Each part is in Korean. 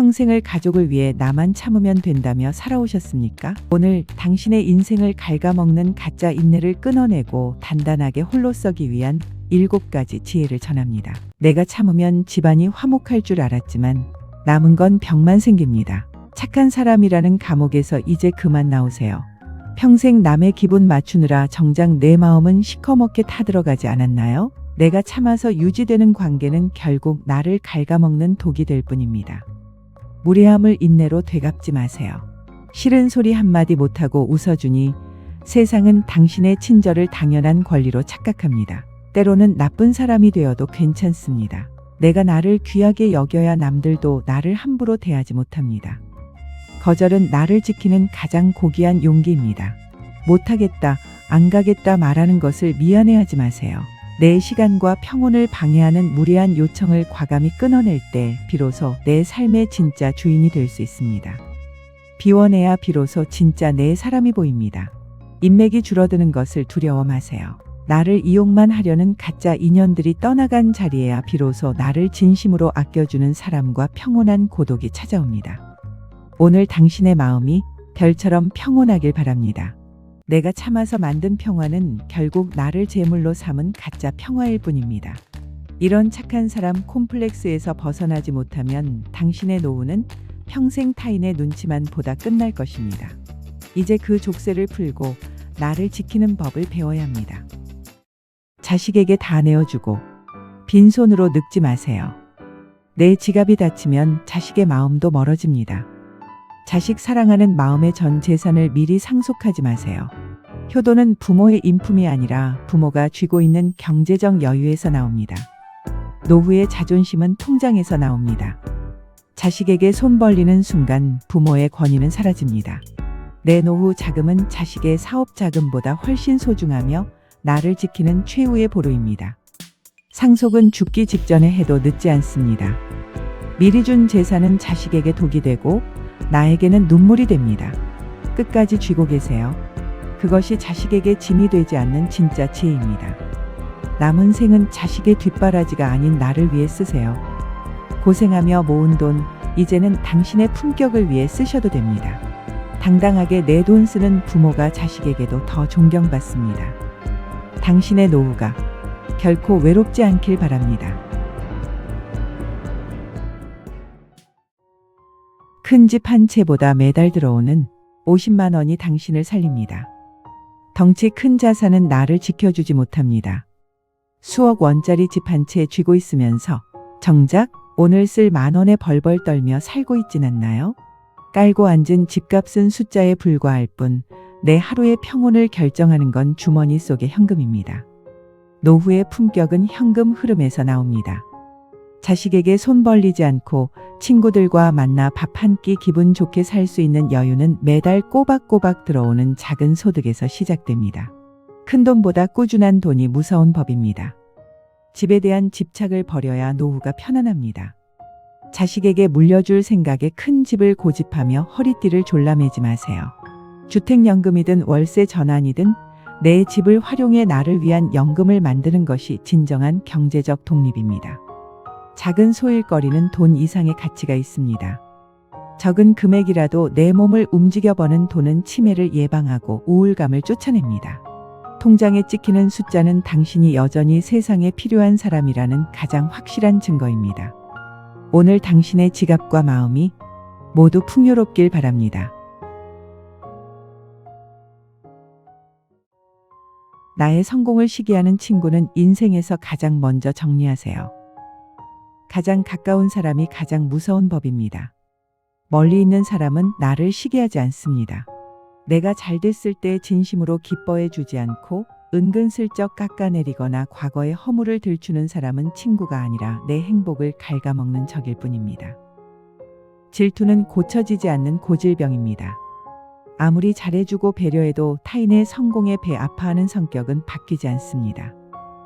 평생을 가족을 위해 나만 참으면 된다며 살아오셨습니까? 오늘 당신의 인생을 갉아먹는 가짜 인내를 끊어내고 단단하게 홀로 서기 위한 7가지 지혜를 전합니다. 내가 참으면 집안이 화목할 줄 알았지만 남은 건 병만 생깁니다. 착한 사람이라는 감옥에서 이제 그만 나오세요. 평생 남의 기분 맞추느라 정작 내 마음은 시커멓게 타들어가지 않았나요? 내가 참아서 유지되는 관계는 결국 나를 갉아먹는 독이 될 뿐입니다. 무례함을 인내로 되갚지 마세요. 싫은 소리 한마디 못하고 웃어주니 세상은 당신의 친절을 당연한 권리로 착각합니다. 때로는 나쁜 사람이 되어도 괜찮습니다. 내가 나를 귀하게 여겨야 남들도 나를 함부로 대하지 못합니다. 거절은 나를 지키는 가장 고귀한 용기입니다. 못하겠다, 안 가겠다 말하는 것을 미안해하지 마세요. 내 시간과 평온을 방해하는 무례한 요청을 과감히 끊어낼 때 비로소 내 삶의 진짜 주인이 될 수 있습니다. 비워내야 비로소 진짜 내 사람이 보입니다. 인맥이 줄어드는 것을 두려워 마세요. 나를 이용만 하려는 가짜 인연들이 떠나간 자리에야 비로소 나를 진심으로 아껴주는 사람과 평온한 고독이 찾아옵니다. 오늘 당신의 마음이 별처럼 평온하길 바랍니다. 내가 참아서 만든 평화는 결국 나를 제물로 삼은 가짜 평화일 뿐입니다. 이런 착한 사람 콤플렉스에서 벗어나지 못하면 당신의 노후는 평생 타인의 눈치만 보다 끝날 것입니다. 이제 그 족쇄를 풀고 나를 지키는 법을 배워야 합니다. 자식에게 다 내어주고 빈손으로 늙지 마세요. 내 지갑이 닫히면 자식의 마음도 멀어집니다. 자식 사랑하는 마음의 전 재산을 미리 상속하지 마세요. 효도는 부모의 인품이 아니라 부모가 쥐고 있는 경제적 여유에서 나옵니다. 노후의 자존심은 통장에서 나옵니다. 자식에게 손 벌리는 순간 부모의 권위는 사라집니다. 내 노후 자금은 자식의 사업 자금보다 훨씬 소중하며 나를 지키는 최후의 보루입니다. 상속은 죽기 직전에 해도 늦지 않습니다. 미리 준 재산은 자식에게 독이 되고 나에게는 눈물이 됩니다. 끝까지 쥐고 계세요. 그것이 자식에게 짐이 되지 않는 진짜 지혜입니다. 남은 생은 자식의 뒷바라지가 아닌 나를 위해 쓰세요. 고생하며 모은 돈, 이제는 당신의 품격을 위해 쓰셔도 됩니다. 당당하게 내 돈 쓰는 부모가 자식에게도 더 존경받습니다. 당신의 노후가 결코 외롭지 않길 바랍니다. 큰 집 한 채보다 매달 들어오는 50만 원이 당신을 살립니다. 덩치 큰 자산은 나를 지켜주지 못합니다. 수억 원짜리 집 한 채 쥐고 있으면서 정작 오늘 쓸 10,000원에 벌벌 떨며 살고 있진 않나요? 깔고 앉은 집값은 숫자에 불과할 뿐 내 하루의 평온을 결정하는 건 주머니 속의 현금입니다. 노후의 품격은 현금 흐름에서 나옵니다. 자식에게 손 벌리지 않고 친구들과 만나 밥 한 끼 기분 좋게 살 수 있는 여유는 매달 꼬박꼬박 들어오는 작은 소득에서 시작됩니다. 큰 돈보다 꾸준한 돈이 무서운 법입니다. 집에 대한 집착을 버려야 노후가 편안합니다. 자식에게 물려줄 생각에 큰 집을 고집하며 허리띠를 졸라매지 마세요. 주택연금이든 월세 전환이든 내 집을 활용해 나를 위한 연금을 만드는 것이 진정한 경제적 독립입니다. 작은 소일거리는 돈 이상의 가치가 있습니다. 적은 금액이라도 내 몸을 움직여 버는 돈은 치매를 예방하고 우울감을 쫓아냅니다. 통장에 찍히는 숫자는 당신이 여전히 세상에 필요한 사람이라는 가장 확실한 증거입니다. 오늘 당신의 지갑과 마음이 모두 풍요롭길 바랍니다. 나의 성공을 시기하는 친구는 인생에서 가장 먼저 정리하세요. 가장 가까운 사람이 가장 무서운 법입니다. 멀리 있는 사람은 나를 시기하지 않습니다. 내가 잘 됐을 때 진심으로 기뻐해 주지 않고 은근슬쩍 깎아내리거나 과거의 허물을 들추는 사람은 친구가 아니라 내 행복을 갉아먹는 적일 뿐입니다. 질투는 고쳐지지 않는 고질병입니다. 아무리 잘해주고 배려해도 타인의 성공에 배 아파하는 성격은 바뀌지 않습니다.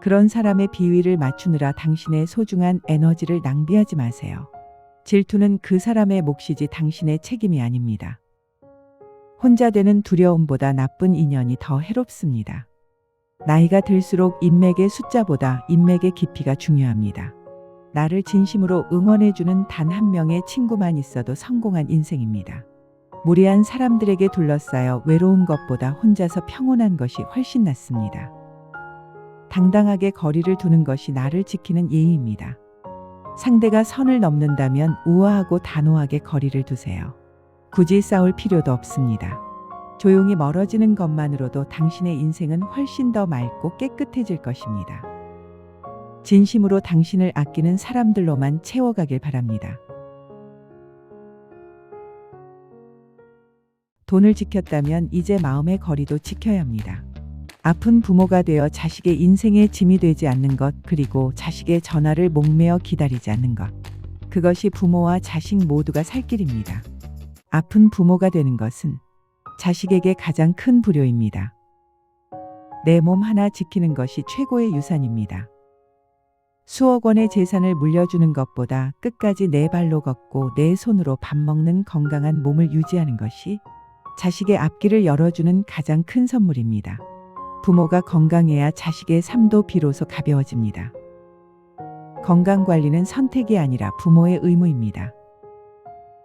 그런 사람의 비위를 맞추느라 당신의 소중한 에너지를 낭비하지 마세요. 질투는 그 사람의 몫이지 당신의 책임이 아닙니다. 혼자 되는 두려움보다 나쁜 인연이 더 해롭습니다. 나이가 들수록 인맥의 숫자보다 인맥의 깊이가 중요합니다. 나를 진심으로 응원해주는 단 한 명의 친구만 있어도 성공한 인생입니다. 무례한 사람들에게 둘러싸여 외로운 것보다 혼자서 평온한 것이 훨씬 낫습니다. 당당하게 거리를 두는 것이 나를 지키는 예의입니다. 상대가 선을 넘는다면 우아하고 단호하게 거리를 두세요. 굳이 싸울 필요도 없습니다. 조용히 멀어지는 것만으로도 당신의 인생은 훨씬 더 맑고 깨끗해질 것입니다. 진심으로 당신을 아끼는 사람들로만 채워가길 바랍니다. 돈을 지켰다면 이제 마음의 거리도 지켜야 합니다. 아픈 부모가 되어 자식의 인생에 짐이 되지 않는 것, 그리고 자식의 전화를 목매어 기다리지 않는 것. 그것이 부모와 자식 모두가 살 길입니다. 아픈 부모가 되는 것은 자식에게 가장 큰 불효입니다. 내 몸 하나 지키는 것이 최고의 유산입니다. 수억 원의 재산을 물려주는 것보다 끝까지 내 발로 걷고 내 손으로 밥 먹는 건강한 몸을 유지하는 것이 자식의 앞길을 열어주는 가장 큰 선물입니다. 부모가 건강해야 자식의 삶도 비로소 가벼워집니다. 건강관리는 선택이 아니라 부모의 의무입니다.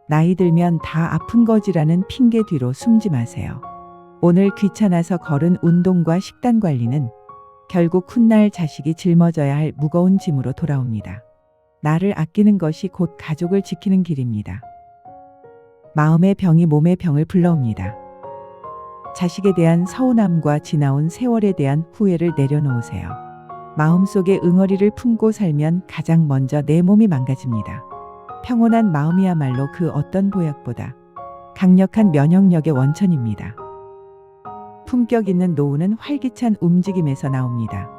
나이 들면 다 아픈 거지라는 핑계 뒤로 숨지 마세요. 오늘 귀찮아서 걸은 운동과 식단 관리는 결국 훗날 자식이 짊어져야 할 무거운 짐으로 돌아옵니다. 나를 아끼는 것이 곧 가족을 지키는 길입니다. 마음의 병이 몸의 병을 불러옵니다. 자식에 대한 서운함과 지나온 세월에 대한 후회를 내려놓으세요. 마음속에 응어리를 품고 살면 가장 먼저 내 몸이 망가집니다. 평온한 마음이야말로 그 어떤 보약보다 강력한 면역력의 원천입니다. 품격 있는 노후는 활기찬 움직임에서 나옵니다.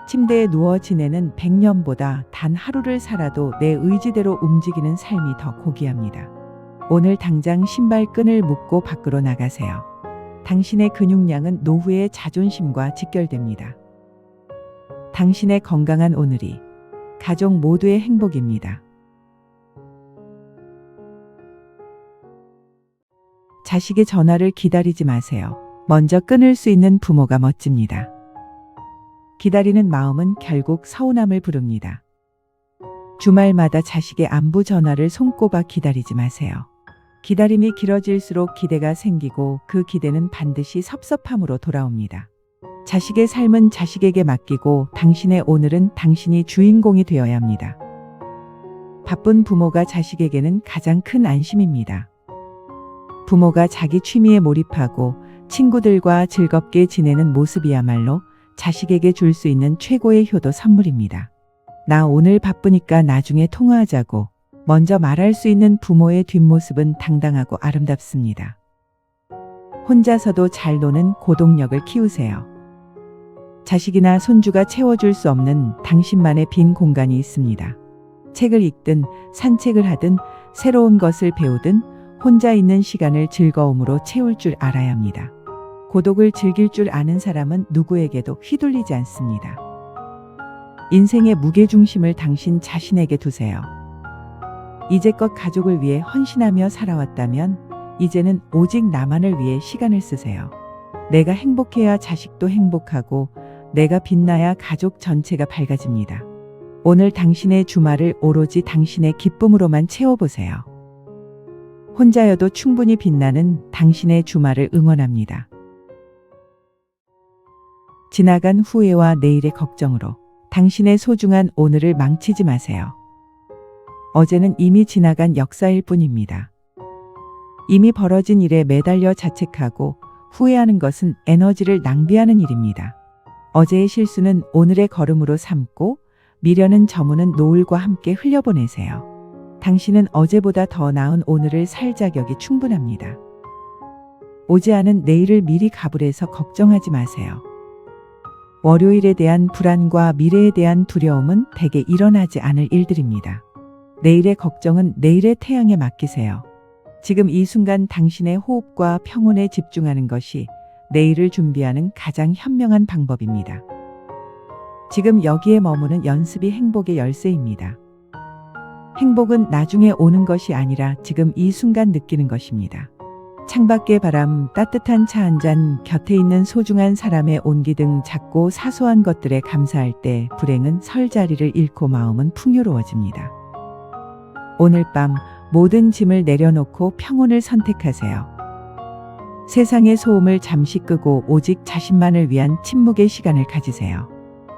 침대에 누워 지내는 100년보다 단 하루를 살아도 내 의지대로 움직이는 삶이 더 고귀합니다. 오늘 당장 신발끈을 묶고 밖으로 나가세요. 당신의 근육량은 노후의 자존심과 직결됩니다. 당신의 건강한 오늘이 가족 모두의 행복입니다. 자식의 전화를 기다리지 마세요. 먼저 끊을 수 있는 부모가 멋집니다. 기다리는 마음은 결국 서운함을 부릅니다. 주말마다 자식의 안부 전화를 손꼽아 기다리지 마세요. 기다림이 길어질수록 기대가 생기고 그 기대는 반드시 섭섭함으로 돌아옵니다. 자식의 삶은 자식에게 맡기고 당신의 오늘은 당신이 주인공이 되어야 합니다. 바쁜 부모가 자식에게는 가장 큰 안심입니다. 부모가 자기 취미에 몰입하고 친구들과 즐겁게 지내는 모습이야말로 자식에게 줄 수 있는 최고의 효도 선물입니다. 나 오늘 바쁘니까 나중에 통화하자고 먼저 말할 수 있는 부모의 뒷모습은 당당하고 아름답습니다. 혼자서도 잘 노는 고독력을 키우세요. 자식이나 손주가 채워줄 수 없는 당신만의 빈 공간이 있습니다. 책을 읽든 산책을 하든 새로운 것을 배우든 혼자 있는 시간을 즐거움으로 채울 줄 알아야 합니다. 고독을 즐길 줄 아는 사람은 누구에게도 휘둘리지 않습니다. 인생의 무게중심을 당신 자신에게 두세요. 이제껏 가족을 위해 헌신하며 살아왔다면 이제는 오직 나만을 위해 시간을 쓰세요. 내가 행복해야 자식도 행복하고 내가 빛나야 가족 전체가 밝아집니다. 오늘 당신의 주말을 오로지 당신의 기쁨으로만 채워보세요. 혼자여도 충분히 빛나는 당신의 주말을 응원합니다. 지나간 후회와 내일의 걱정으로 당신의 소중한 오늘을 망치지 마세요. 어제는 이미 지나간 역사일 뿐입니다. 이미 벌어진 일에 매달려 자책하고 후회하는 것은 에너지를 낭비하는 일입니다. 어제의 실수는 오늘의 걸음으로 삼고 미련은 저무는 노을과 함께 흘려보내세요. 당신은 어제보다 더 나은 오늘을 살 자격이 충분합니다. 오지 않은 내일을 미리 가불해서 걱정하지 마세요. 월요일에 대한 불안과 미래에 대한 두려움은 대개 일어나지 않을 일들입니다. 내일의 걱정은 내일의 태양에 맡기세요. 지금 이 순간 당신의 호흡과 평온에 집중하는 것이 내일을 준비하는 가장 현명한 방법입니다. 지금 여기에 머무는 연습이 행복의 열쇠입니다. 행복은 나중에 오는 것이 아니라 지금 이 순간 느끼는 것입니다. 창밖의 바람, 따뜻한 차 한 잔, 곁에 있는 소중한 사람의 온기 등 작고 사소한 것들에 감사할 때 불행은 설 자리를 잃고 마음은 풍요로워집니다. 오늘 밤 모든 짐을 내려놓고 평온을 선택하세요. 세상의 소음을 잠시 끄고 오직 자신만을 위한 침묵의 시간을 가지세요.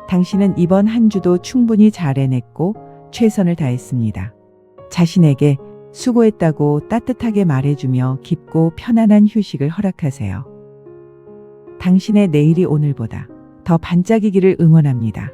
당신은 이번 한 주도 충분히 잘 해냈고 최선을 다했습니다. 자신에게 수고했다고 따뜻하게 말해주며 깊고 편안한 휴식을 허락하세요. 당신의 내일이 오늘보다 더 반짝이기를 응원합니다.